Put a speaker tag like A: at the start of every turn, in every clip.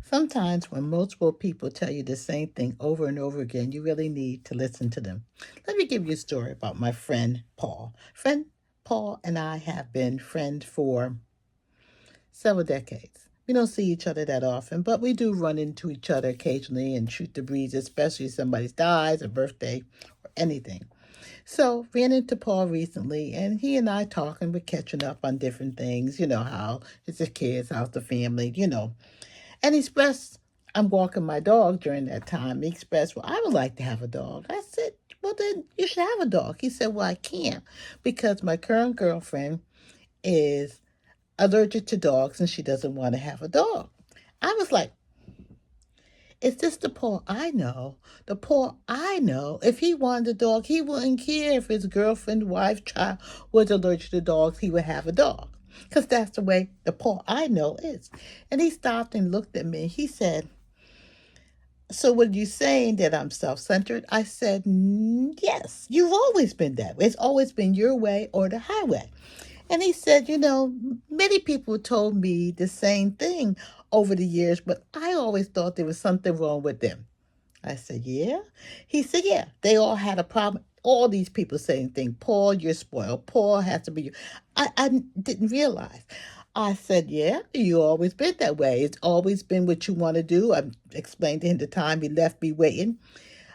A: Sometimes when multiple people tell you the same thing over and over again, you really need to listen to them. Let me give you a story about my friend Paul. Friend Paul and I have been friends for several decades. We don't see each other that often, but we do run into each other occasionally and shoot the breeze, especially if somebody dies, a birthday, or anything. So ran into Paul recently, and he and I talking, we're catching up on different things. You know how it's the kids, how's the family, And he expressed, I'm walking my dog during that time. He expressed, well, I would like to have a dog. I said, well, then you should have a dog. He said, well, I can't because my current girlfriend is allergic to dogs and she doesn't want to have a dog. I was like, is this the Paul I know? The Paul I know, if he wanted a dog, he wouldn't care if his girlfriend, wife, child was allergic to dogs, he would have a dog. Because that's the way the Paul I know is. And he stopped and looked at me. He said, so what are you saying, that I'm self-centered? I said, yes, you've always been that way. It's always been your way or the highway. And he said, many people told me the same thing over the years, but I always thought there was something wrong with them. I said, yeah? He said, yeah, they all had a problem. All these people saying things, Paul, you're spoiled. Paul has to be you. I didn't realize. I said, yeah, you always been that way. It's always been what you want to do. I explained to him the time he left me waiting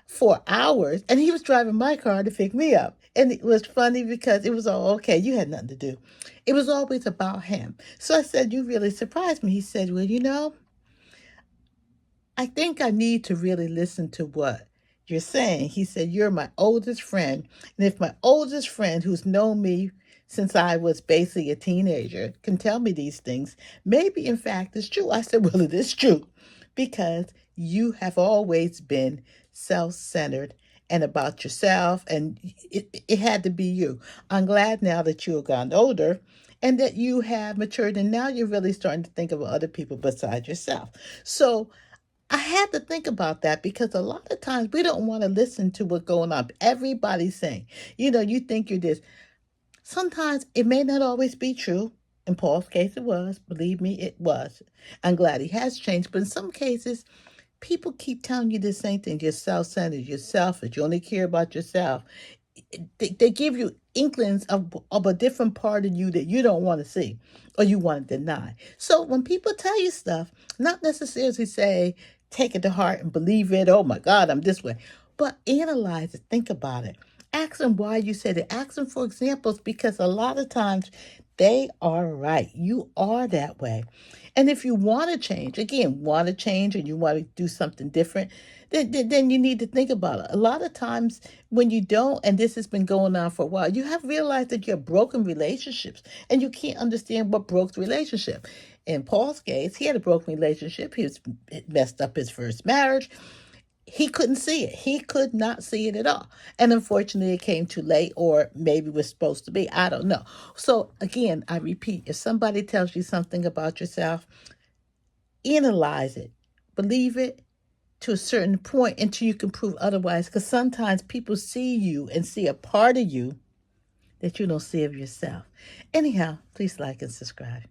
A: for hours, and he was driving my car to pick me up. And it was funny because it was all okay. You had nothing to do. It was always about him. So I said, you really surprised me. He said, well, I think I need to really listen to what you're saying. He said, you're my oldest friend. And if my oldest friend, who's known me since I was basically a teenager, can tell me these things, maybe in fact it's true. I said, well, it is true because you have always been self-centered and about yourself, and it had to be you. I'm glad now that you have gotten older and that you have matured, and now you're really starting to think of other people besides yourself. So I had to think about that because a lot of times we don't want to listen to what's going on. Everybody's saying, you think you're this. Sometimes it may not always be true. In Paul's case, it was. Believe me, it was. I'm glad he has changed. But in some cases, people keep telling you the same thing. You're self-centered. You're selfish. You only care about yourself. They give you inklings of a different part of you that you don't want to see or you want to deny. So when people tell you stuff, not necessarily say, take it to heart and believe it. Oh my God, I'm this way. But analyze it. Think about it. Ask them why you said it. Ask them for examples because a lot of times they are right. You are that way. And if you want to change, again, want to change and you want to do something different, then you need to think about it. A lot of times when you don't, and this has been going on for a while, you have realized that you have broken relationships and you can't understand what broke the relationship. In Paul's case, he had a broken relationship. It messed up his first marriage. He couldn't see it. He could not see it at all. And unfortunately, it came too late, or maybe was supposed to be. I don't know. So again, I repeat, if somebody tells you something about yourself, analyze it, believe it to a certain point until you can prove otherwise. Because sometimes people see you and see a part of you that you don't see of yourself. Anyhow, please like and subscribe.